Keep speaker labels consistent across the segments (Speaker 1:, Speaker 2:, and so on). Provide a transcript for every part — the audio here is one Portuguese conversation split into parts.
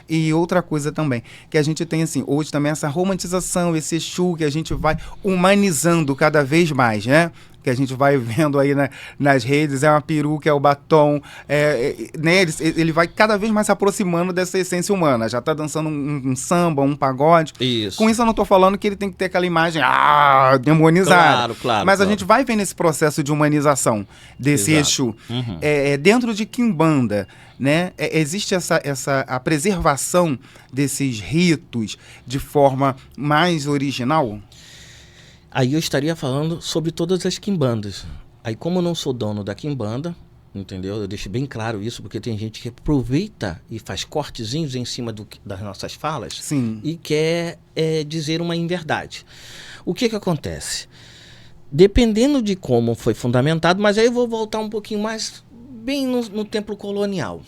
Speaker 1: E outra coisa também, que a gente tem assim, hoje também essa romantização, esse Exu que a gente vai humanizando cada vez mais, né? Que a gente vai vendo aí nas redes, é uma peruca, é o batom, né? Ele vai cada vez mais se aproximando dessa essência humana. Já tá dançando um samba, um pagode.
Speaker 2: Isso.
Speaker 1: Com isso eu não tô falando que ele tem que ter aquela imagem demonizada.
Speaker 2: Claro.
Speaker 1: Mas a gente vai ver nesse processo de humanização desse Exu.
Speaker 2: Uhum.
Speaker 1: Dentro de Quimbanda, né? Existe a preservação desses ritos de forma mais original?
Speaker 2: Aí eu estaria falando sobre todas as quimbandas. Aí como eu não sou dono da quimbanda, entendeu? Eu deixo bem claro isso, porque tem gente que aproveita e faz cortezinhos em cima das nossas falas.
Speaker 1: Sim.
Speaker 2: E quer dizer uma inverdade. O que acontece? Dependendo de como foi fundamentado, mas aí eu vou voltar um pouquinho mais bem no tempo colonial.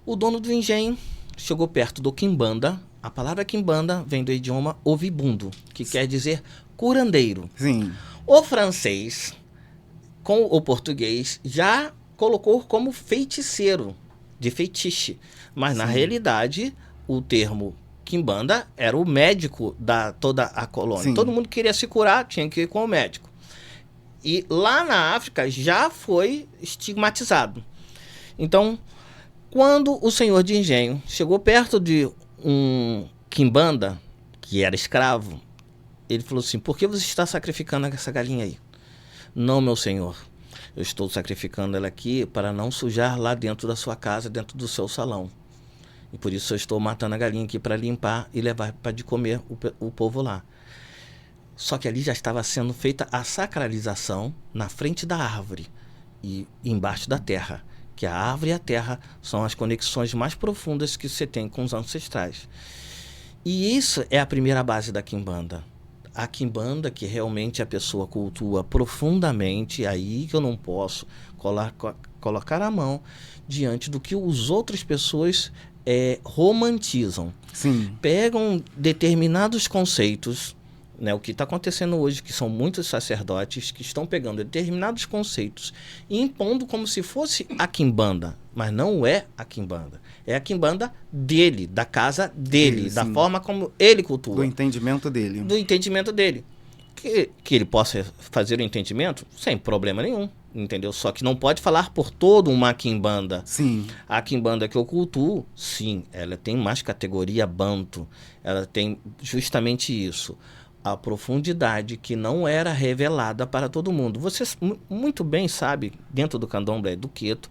Speaker 2: O dono do engenho chegou perto do quimbanda. A palavra quimbanda vem do idioma ovibundo, que quer dizer curandeiro.
Speaker 1: Sim.
Speaker 2: O francês, com o português, já colocou como feiticeiro, de feitiço. Mas, na realidade, o termo quimbanda era o médico da toda a colônia.
Speaker 1: Sim.
Speaker 2: Todo mundo queria se curar, tinha que ir com o médico. E lá na África já foi estigmatizado. Então, quando o senhor de engenho chegou perto de um quimbanda, que era escravo, ele falou assim: por que você está sacrificando essa galinha aí? Não, meu senhor, eu estou sacrificando ela aqui para não sujar lá dentro da sua casa, dentro do seu salão. E por isso eu estou matando a galinha aqui para limpar e levar para de comer o povo lá. Só que ali já estava sendo feita a sacralização na frente da árvore e embaixo da terra. Que a árvore e a terra são as conexões mais profundas que você tem com os ancestrais. E isso é a primeira base da quimbanda. A quimbanda que realmente a pessoa cultua profundamente, aí que eu não posso colocar a mão diante do que as outras pessoas romantizam.
Speaker 1: Sim.
Speaker 2: Pegam determinados conceitos, né, o que está acontecendo hoje, que são muitos sacerdotes que estão pegando determinados conceitos e impondo como se fosse a quimbanda, mas não é a quimbanda. É a quimbanda dele, da casa dele, da forma como ele cultua.
Speaker 1: Do entendimento dele.
Speaker 2: Do entendimento dele. Que ele possa fazer o entendimento sem problema nenhum, entendeu? Só que não pode falar por toda uma quimbanda.
Speaker 1: Sim.
Speaker 2: A quimbanda que eu cultuo, sim, ela tem mais categoria banto. Ela tem justamente isso. A profundidade que não era revelada para todo mundo. Você muito bem sabe, dentro do candomblé do Queto,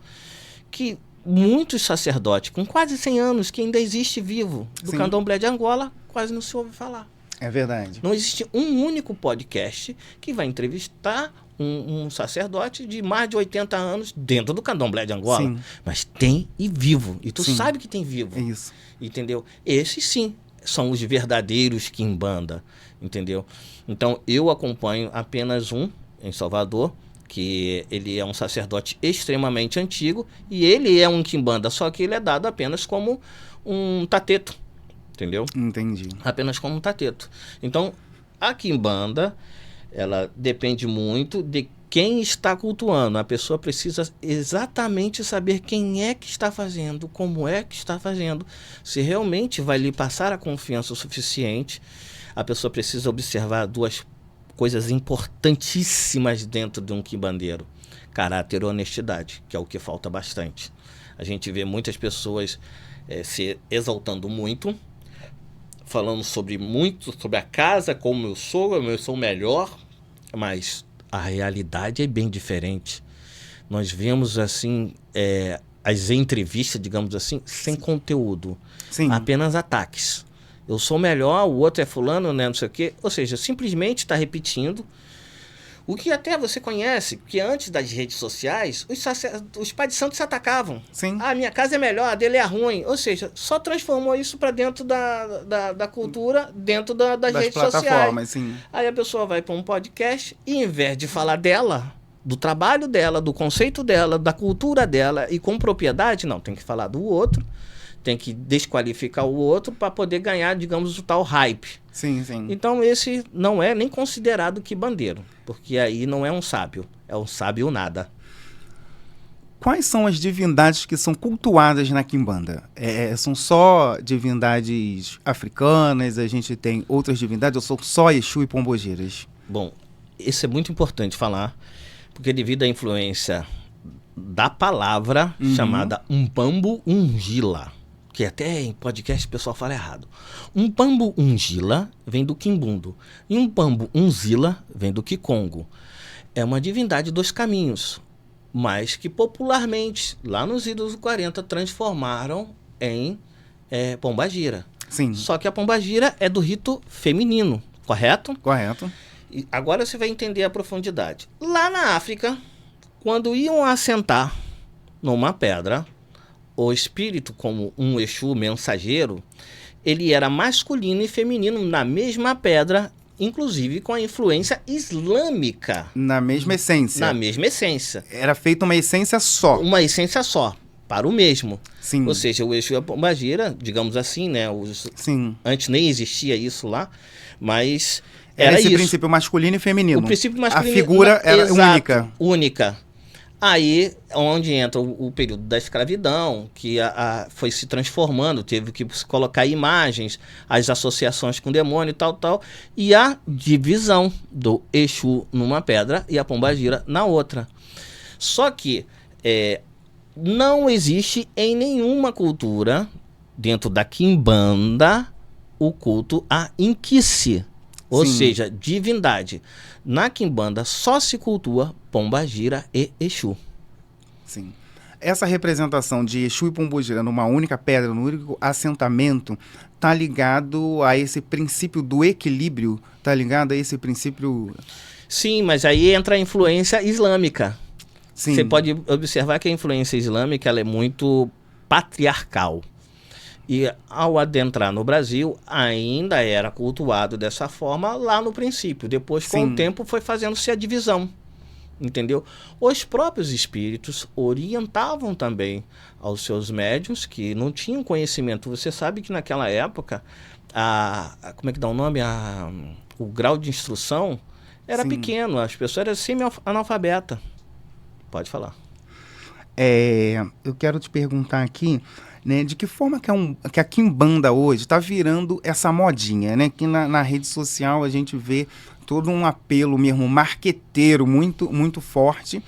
Speaker 2: que muitos sacerdotes com quase 100 anos que ainda existe vivo do candomblé de Angola, quase não se ouve falar.
Speaker 1: É verdade.
Speaker 2: Não existe um único podcast que vai entrevistar um sacerdote de mais de 80 anos dentro do candomblé de Angola.
Speaker 1: Sim.
Speaker 2: Mas tem e vivo. E tu sabe que tem vivo.
Speaker 1: É isso.
Speaker 2: Entendeu? Esses sim são os verdadeiros quimbanda. Entendeu? Então eu acompanho apenas um em Salvador, que ele é um sacerdote extremamente antigo e ele é um quimbanda, só que ele é dado apenas como um tateto, entendeu?
Speaker 1: Entendi.
Speaker 2: Apenas como um tateto. Então a quimbanda, ela depende muito de quem está cultuando. A pessoa precisa exatamente saber quem é que está fazendo, como é que está fazendo, se realmente vai lhe passar a confiança o suficiente. A pessoa precisa observar duas coisas importantíssimas dentro de um quimbandeiro: caráter e honestidade, que é o que falta bastante. A gente vê muitas pessoas se exaltando muito, falando muito sobre a casa, como eu sou melhor, mas a realidade é bem diferente. Nós vemos assim as entrevistas, digamos assim, sem conteúdo, apenas ataques. Eu sou melhor, o outro é fulano, né, não sei o quê. Ou seja, simplesmente está repetindo o que até você conhece, que antes das redes sociais, os pais de santo se atacavam.
Speaker 1: Sim.
Speaker 2: Ah, minha casa é melhor, a dele é ruim. Ou seja, só transformou isso para dentro da cultura, dentro das redes sociais.
Speaker 1: Sim.
Speaker 2: Aí a pessoa vai para um podcast e, em vez de falar dela, do trabalho dela, do conceito dela, da cultura dela e com propriedade, não, tem que falar do outro. Tem que desqualificar o outro para poder ganhar, digamos, o tal hype.
Speaker 1: Sim, sim.
Speaker 2: Então esse não é nem considerado quimbandeiro, porque aí não é um sábio, é um sábio nada.
Speaker 1: quais são as divindades que são cultuadas na quimbanda? São só divindades africanas? A gente tem outras divindades? Ou são só Exu e Pombogiras?
Speaker 2: Bom, isso é muito importante falar, porque devido à influência da palavra chamada Umpambo Ungila, que até em podcast o pessoal fala errado. Umpambo Ungila vem do Quimbundo e Umpambo Unzila vem do Kikongo. É uma divindade dos caminhos, mas que popularmente, lá nos idos 40, transformaram em Pombagira.
Speaker 1: Sim.
Speaker 2: Só que a Pombagira é do rito feminino, correto?
Speaker 1: Correto.
Speaker 2: E agora você vai entender a profundidade. Lá na África, quando iam assentar numa pedra, o espírito, como um Exu mensageiro, ele era masculino e feminino na mesma pedra, inclusive com a influência islâmica.
Speaker 1: Na mesma essência.
Speaker 2: Na mesma essência.
Speaker 1: Era feita uma essência só.
Speaker 2: Uma essência só, para o mesmo.
Speaker 1: Sim.
Speaker 2: Ou seja, o Exu e a Pombagira, digamos assim, né?
Speaker 1: Sim.
Speaker 2: Antes nem existia isso lá, mas
Speaker 1: era esse
Speaker 2: isso.
Speaker 1: Princípio masculino e feminino.
Speaker 2: O princípio masculino.
Speaker 1: A figura era única.
Speaker 2: Única. Aí, onde entra o período da escravidão, que foi se transformando, teve que colocar imagens, as associações com o demônio e tal, e a divisão do Exu numa pedra e a Pombagira na outra. Só que não existe em nenhuma cultura, dentro da Quimbanda, o culto a Inquice, ou seja, divindade. Na Quimbanda só se cultua Pombagira e Exu.
Speaker 1: Sim. Essa representação de Exu e Pombogira numa única pedra, num único assentamento, tá ligado a esse princípio do equilíbrio? Tá ligado a esse princípio...
Speaker 2: Sim, mas aí entra a influência islâmica.
Speaker 1: Sim.
Speaker 2: Você pode observar que a influência islâmica ela é muito patriarcal. E ao adentrar no Brasil, ainda era cultuado dessa forma lá no princípio. Depois, com o tempo, foi fazendo-se a divisão. Entendeu? Os próprios espíritos orientavam também aos seus médiuns que não tinham conhecimento. Você sabe que naquela época, como é que dá o nome? O grau de instrução era pequeno. As pessoas eram semi-analfabetas. Pode falar.
Speaker 1: Eu quero te perguntar aqui, né, de que forma que a Quimbanda hoje está virando essa modinha, né? Que na rede social a gente vê todo um apelo mesmo marqueteiro muito, muito forte.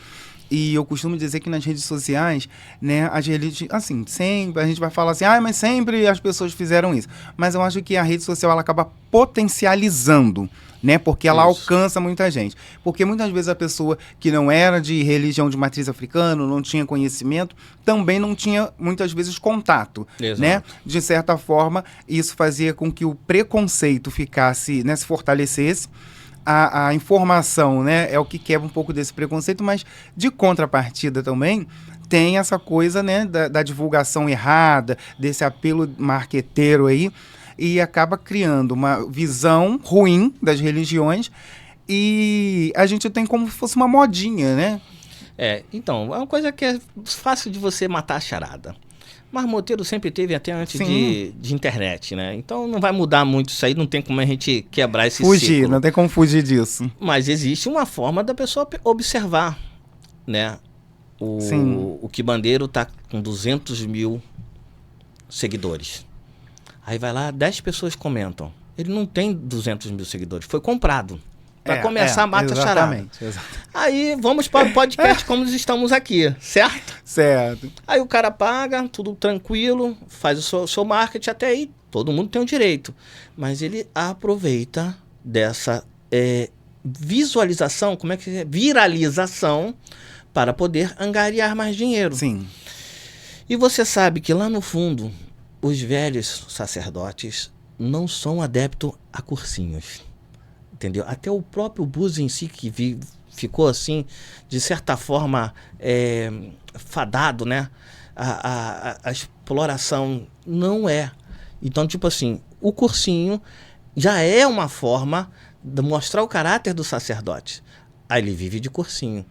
Speaker 1: E eu costumo dizer que nas redes sociais, né, as religiões, assim, sempre a gente vai falar assim, mas sempre as pessoas fizeram isso. Mas eu acho que a rede social ela acaba potencializando, né, porque ela alcança muita gente. Porque muitas vezes a pessoa que não era de religião de matriz africana, não tinha conhecimento, também não tinha muitas vezes contato, né? De certa forma, isso fazia com que o preconceito ficasse, né, se fortalecesse. A informação, né, é o que quebra um pouco desse preconceito, mas de contrapartida também tem essa coisa, né, da divulgação errada, desse apelo marqueteiro aí, e acaba criando uma visão ruim das religiões e a gente tem como se fosse uma modinha, né?
Speaker 2: Então, é uma coisa que é fácil de você matar a charada. Marmoteiro sempre teve até antes de internet, né? Então não vai mudar muito isso aí, não tem como a gente quebrar esse ciclo.
Speaker 1: Não tem como fugir disso.
Speaker 2: Mas existe uma forma da pessoa observar, né? O Quimbandeiro tá com 200 mil seguidores. Aí vai lá, 10 pessoas comentam. Ele não tem 200 mil seguidores, foi comprado. Para começar, mata a charada. Aí vamos para o podcast como estamos aqui, certo?
Speaker 1: Certo.
Speaker 2: Aí o cara paga, tudo tranquilo, faz o seu marketing, até aí todo mundo tem o direito. Mas ele aproveita dessa visualização, como é que é? Viralização, para poder angariar mais dinheiro.
Speaker 1: Sim.
Speaker 2: E você sabe que lá no fundo, os velhos sacerdotes não são adeptos a cursinhos. Entendeu? Até o próprio Búzios em si, que ficou assim, de certa forma, fadado, né? A exploração não é. Então, tipo assim, o cursinho já é uma forma de mostrar o caráter do sacerdote. Aí ele vive de cursinho.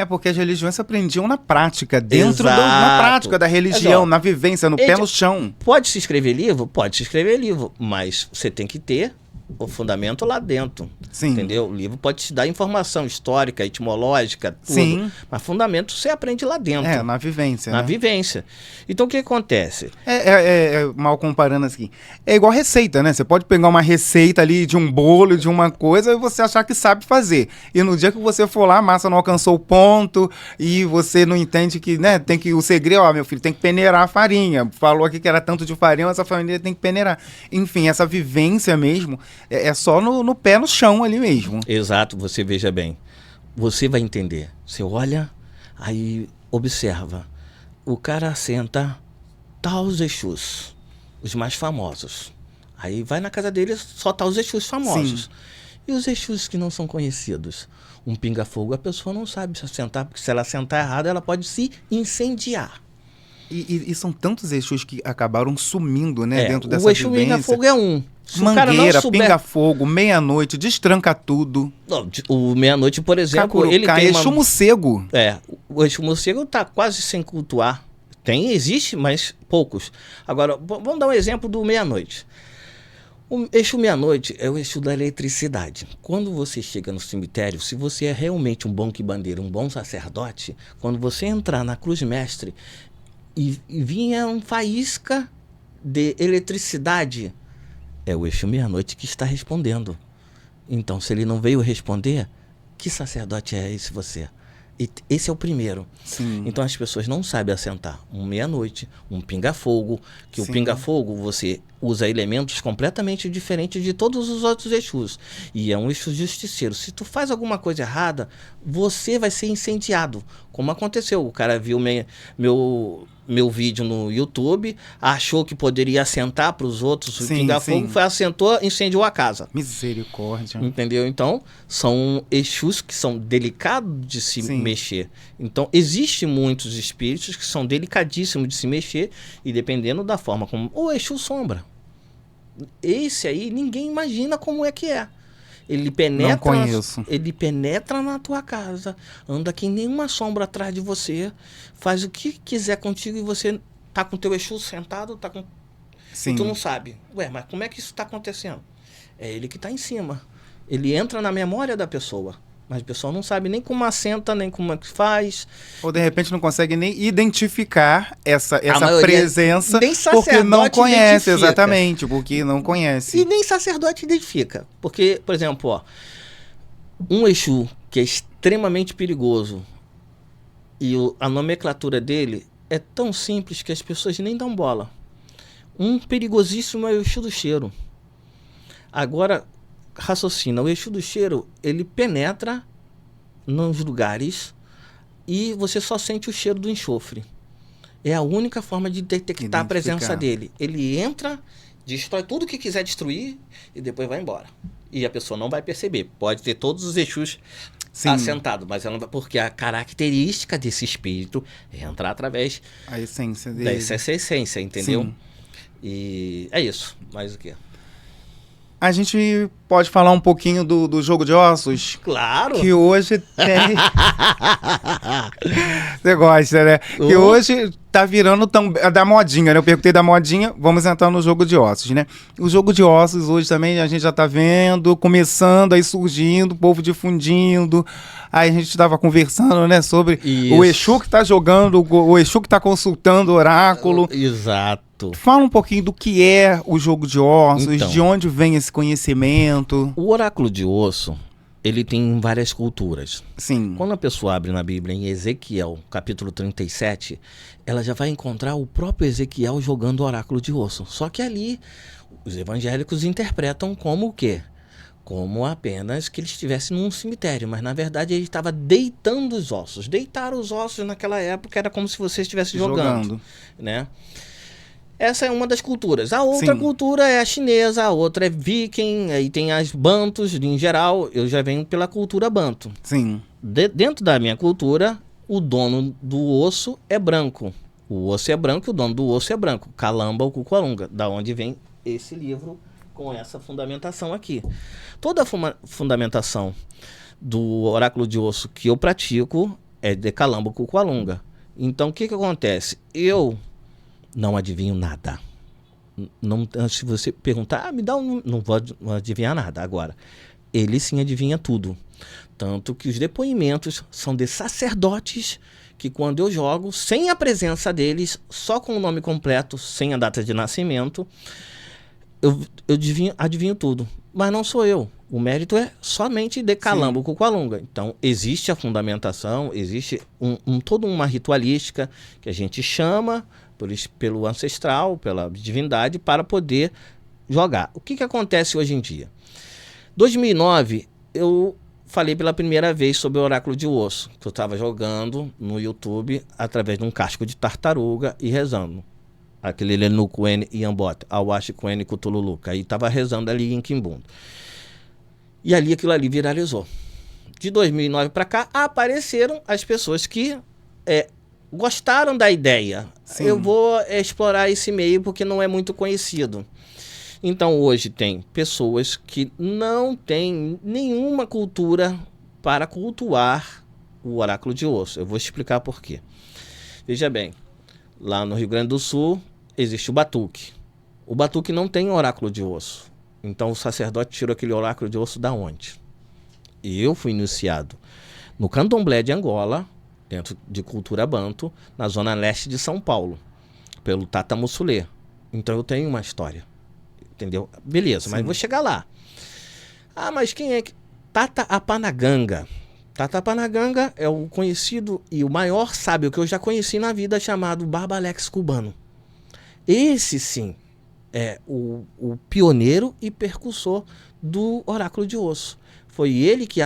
Speaker 1: Porque as religiões se aprendiam na prática, na prática da religião, na vivência, no pé no chão.
Speaker 2: Pode se escrever livro? Pode se escrever livro, mas você tem que ter o fundamento lá dentro.
Speaker 1: Sim.
Speaker 2: Entendeu? O livro pode te dar informação histórica, etimológica, tudo.
Speaker 1: Sim.
Speaker 2: Mas fundamento você aprende lá dentro.
Speaker 1: Na vivência.
Speaker 2: Na
Speaker 1: né?
Speaker 2: vivência. Então o que acontece?
Speaker 1: Mal comparando assim. É igual receita, né? Você pode pegar uma receita ali de um bolo, de uma coisa, e você achar que sabe fazer. E no dia que você for lá, a massa não alcançou o ponto, e você não entende que, né? Tem que. O segredo, ó, meu filho, tem que peneirar a farinha. Falou aqui que era tanto de farinha, mas essa farinha tem que peneirar. Enfim, essa vivência mesmo é só no pé no chão ali mesmo.
Speaker 2: Exato, você veja bem. Você vai entender. Você olha, aí observa. O cara senta os Exus, os mais famosos. Aí vai na casa dele, só os Exus famosos.
Speaker 1: Sim.
Speaker 2: E os Exus que não são conhecidos? Um pinga-fogo, a pessoa não sabe se sentar, porque se ela sentar errado, ela pode se incendiar.
Speaker 1: E são tantos Exus que acabaram sumindo, né, dentro dessa
Speaker 2: o Exu
Speaker 1: vivência.
Speaker 2: pinga-fogo é um. Se o cara não
Speaker 1: Mangueira,
Speaker 2: souber...
Speaker 1: pinga-fogo, meia-noite, destranca tudo.
Speaker 2: Não, o meia-noite, por exemplo,
Speaker 1: Cacurucá,
Speaker 2: ele tem
Speaker 1: Exu morcego.
Speaker 2: o Exu morcego está quase sem cultuar. Existe, mas poucos. Agora, vamos dar um exemplo do meia-noite. O Exu meia-noite é o Exu da eletricidade. Quando você chega no cemitério, se você é realmente um bom quibandeiro, um bom sacerdote, quando você entrar na cruz mestre e vinha um faísca de eletricidade, é o Exu meia-noite que está respondendo. Então, se ele não veio responder, que sacerdote é esse você? Esse é o primeiro.
Speaker 1: Sim.
Speaker 2: Então as pessoas não sabem assentar um meia-noite, um pinga-fogo, que
Speaker 1: Sim.
Speaker 2: o pinga-fogo você usa elementos completamente diferentes de todos os outros Exus. E é um Exu justiceiro. Se tu faz alguma coisa errada, você vai ser incendiado. Como aconteceu, o cara viu meu vídeo no YouTube, achou que poderia assentar para os outros, o pinga-fogo foi, assentou, incendiou a casa.
Speaker 1: Misericórdia.
Speaker 2: Entendeu? Então, são Exus que são delicados de se mexer. Então, existem muitos espíritos que são delicadíssimos de se mexer e dependendo da forma como... O Exu sombra. Esse aí, ninguém imagina como é que é. Ele penetra na tua casa, anda que nem uma sombra atrás de você, faz o que quiser contigo e você tá com teu Exu sentado, tá com...
Speaker 1: Sim.
Speaker 2: E tu não sabe. Ué, mas como é que isso tá acontecendo? É ele que tá em cima. Ele entra na memória da pessoa, mas a pessoa não sabe nem como assenta, nem como é que faz.
Speaker 1: Ou de repente não consegue nem identificar essa presença
Speaker 2: nem
Speaker 1: porque não conhece,
Speaker 2: identifica.
Speaker 1: Exatamente, porque não conhece.
Speaker 2: E nem sacerdote identifica. Porque, por exemplo, ó, um Exu que é extremamente perigoso e a nomenclatura dele é tão simples que as pessoas nem dão bola. Um perigosíssimo é o Exu do cheiro. Agora, raciocina, o Exu do cheiro, ele penetra nos lugares e você só sente o cheiro do enxofre. É a única forma de detectar a presença dele. Ele entra, destrói tudo que quiser destruir e depois vai embora. E a pessoa não vai perceber. Pode ter todos os Exus assentados, mas ela não vai, porque a característica desse espírito é entrar através
Speaker 1: a essência dele.
Speaker 2: Dessa essência, entendeu?
Speaker 1: Sim.
Speaker 2: E é isso. Mais o quê?
Speaker 1: A gente pode falar um pouquinho do jogo de ossos?
Speaker 2: Claro!
Speaker 1: Que hoje tem... Você gosta, né? Que hoje tá virando da modinha, né? Eu perguntei da modinha, vamos entrar no jogo de ossos, né? O jogo de ossos hoje também a gente já tá vendo, começando aí surgindo, o povo difundindo. Aí a gente estava conversando, né, sobre o Exu que tá jogando, o Exu que tá consultando o oráculo.
Speaker 2: Exato.
Speaker 1: Fala um pouquinho do que é o jogo de ossos,
Speaker 2: então,
Speaker 1: de onde vem esse conhecimento.
Speaker 2: O oráculo de osso, ele tem várias culturas.
Speaker 1: Sim.
Speaker 2: Quando a pessoa abre na Bíblia, em Ezequiel, capítulo 37, ela já vai encontrar o próprio Ezequiel jogando o oráculo de osso. Só que ali, os evangélicos interpretam como o quê? Como apenas que ele estivesse num cemitério, mas na verdade ele estava deitando os ossos. Deitar os ossos naquela época era como se você estivesse jogando. Né? Essa é uma das culturas. A outra cultura é a chinesa, a outra é viking, aí tem as bantus, em geral, eu já venho pela cultura banto.
Speaker 1: Sim.
Speaker 2: Dentro da minha cultura, o dono do osso é branco. O osso é branco e o dono do osso é branco. Calamba ou Cucamonga, da onde vem esse livro com essa fundamentação aqui. Toda a fundamentação do oráculo de osso que eu pratico é de Calamba ou Cucamonga. Então, o que acontece? Eu não adivinho nada. Não, se você perguntar, me dá um... Não vou adivinhar nada agora. Ele sim adivinha tudo. Tanto que os depoimentos são de sacerdotes que quando eu jogo, sem a presença deles, só com o nome completo, sem a data de nascimento, eu adivinho tudo. Mas não sou eu. O mérito é somente de Calambo Cucamonga. Então, existe a fundamentação, existe toda uma ritualística que a gente chama pelo ancestral, pela divindade, para poder jogar. O que acontece hoje em dia? 2009, eu falei pela primeira vez sobre o oráculo de osso, que eu estava jogando no YouTube através de um casco de tartaruga e rezando. Aquele Lenucuene e Ambota, Awashi-Cuene Cthulhuluca. Aí estava rezando ali em Quimbundo. E ali aquilo ali viralizou. De 2009 para cá, apareceram as pessoas que gostaram da ideia. Sim. Eu vou explorar esse meio porque não é muito conhecido. Então hoje tem pessoas que não têm nenhuma cultura para cultuar o oráculo de osso. Eu vou explicar por quê. Veja bem, lá no Rio Grande do Sul existe o batuque. O batuque não tem oráculo de osso. Então o sacerdote tirou aquele oráculo de osso da onde? E eu fui iniciado no candomblé de Angola, dentro de cultura banto, na zona leste de São Paulo, pelo Tata Mussulê. Então eu tenho uma história. Entendeu? Beleza, sim, mas vou chegar lá. Ah, mas quem é que... Tata Apanaganga. Tata Apanaganga é o conhecido e o maior sábio que eu já conheci na vida, chamado Barbalex cubano. Esse sim é o pioneiro e percussor do oráculo de osso. Foi ele que,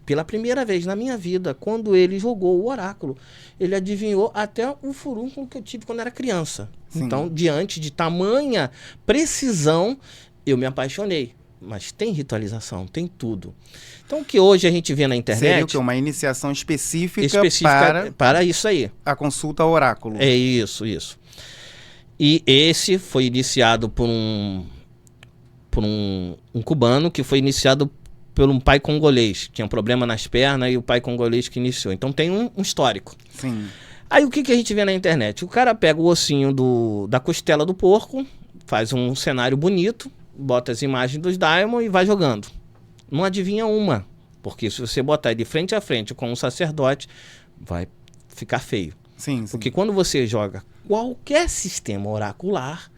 Speaker 2: pela primeira vez na minha vida, quando ele jogou o oráculo, ele adivinhou até o furúnculo que eu tive quando era criança. Sim. Então, diante de tamanha precisão, eu me apaixonei. Mas tem ritualização, tem tudo. Então, o que hoje a gente vê na internet...
Speaker 1: Seria o quê? Uma iniciação específica
Speaker 2: para isso aí.
Speaker 1: A consulta ao oráculo.
Speaker 2: É isso. E esse foi iniciado por um cubano que foi iniciado por um pai congolês. Tinha um problema nas pernas e o pai congolês que iniciou. Então tem um histórico.
Speaker 1: Sim.
Speaker 2: Aí o que a gente vê na internet? O cara pega o ossinho da costela do porco, faz um cenário bonito, bota as imagens dos Daimon e vai jogando. Não adivinha uma. Porque se você botar ele frente a frente com um sacerdote, vai ficar feio.
Speaker 1: Sim.
Speaker 2: Porque quando você joga qualquer sistema oracular,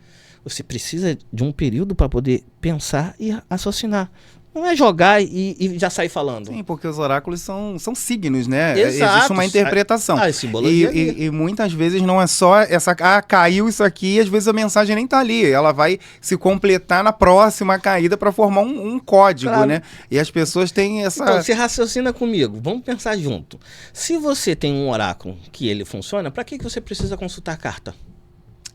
Speaker 2: você precisa de um período para poder pensar e raciocinar. Não é jogar e já sair falando.
Speaker 1: Sim, porque os oráculos são signos, né?
Speaker 2: Exato.
Speaker 1: Existe uma interpretação.
Speaker 2: Simbologia
Speaker 1: e muitas vezes não é só essa... caiu isso aqui, e às vezes a mensagem nem tá ali. Ela vai se completar na próxima caída para formar um código, claro, né? E as pessoas têm essa...
Speaker 2: Então, você raciocina comigo. Vamos pensar junto. Se você tem um oráculo que ele funciona, para que você precisa consultar a carta?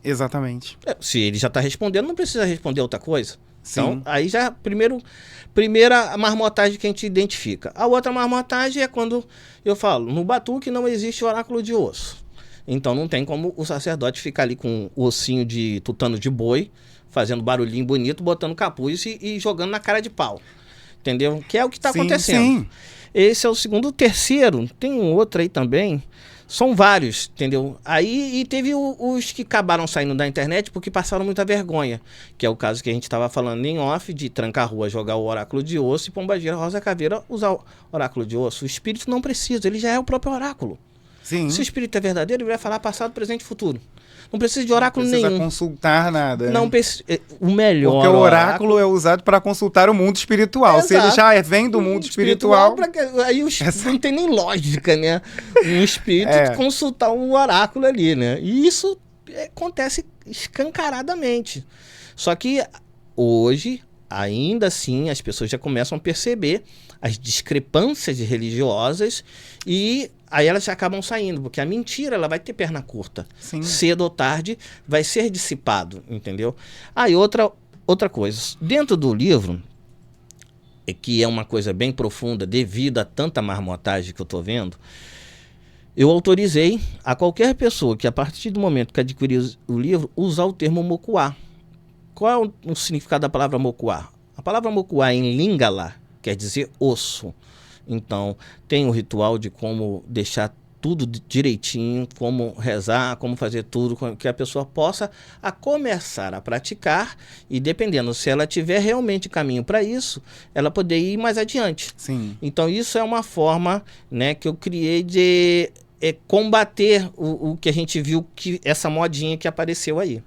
Speaker 1: Exatamente.
Speaker 2: Se ele já está respondendo, não precisa responder outra coisa.
Speaker 1: Sim.
Speaker 2: Então, aí já primeira marmotagem que a gente identifica. A outra marmotagem é quando eu falo, no batuque não existe oráculo de osso. Então não tem como o sacerdote ficar ali com o ossinho de tutano de boi, fazendo barulhinho bonito, botando capuz e jogando na cara de pau. Entendeu? Que é o que está acontecendo.
Speaker 1: Sim.
Speaker 2: Esse é o segundo. O terceiro, tem um outro aí também. São vários, entendeu? Aí e teve os que acabaram saindo da internet porque passaram muita vergonha. Que é o caso que a gente estava falando em off, de Tranca-Rua jogar o oráculo de osso e Pombagira Rosa Caveira usar o oráculo de osso. O espírito não precisa, ele já é o próprio oráculo.
Speaker 1: Sim.
Speaker 2: Se o espírito é verdadeiro, ele vai falar passado, presente e futuro. Não precisa de oráculo nenhum.
Speaker 1: Não precisa consultar nada.
Speaker 2: Não precisa. O melhor.
Speaker 1: Porque o oráculo é usado para consultar o mundo espiritual.
Speaker 2: Exato.
Speaker 1: Se ele já vem do mundo espiritual.
Speaker 2: Aí não tem nem lógica, né? Um espírito consultar um oráculo ali, né? E isso acontece escancaradamente. Só que hoje, ainda assim, as pessoas já começam a perceber as discrepâncias religiosas e aí elas acabam saindo, porque a mentira ela vai ter perna curta.
Speaker 1: Sim.
Speaker 2: Cedo ou tarde vai ser dissipado, entendeu? Aí outra coisa, dentro do livro, que é uma coisa bem profunda devido a tanta marmotagem que eu estou vendo, eu autorizei a qualquer pessoa que a partir do momento que adquirir o livro, usar o termo mokuá. Qual é o significado da palavra mokuá? A palavra mokuá em Lingala quer dizer osso. Então, tem o ritual de como deixar tudo direitinho, como rezar, como fazer tudo, que a pessoa possa começar a praticar e, dependendo, se ela tiver realmente caminho para isso, ela poder ir mais adiante.
Speaker 1: Sim.
Speaker 2: Então, isso é uma forma, né, que eu criei de combater o que a gente viu, que essa modinha que apareceu aí.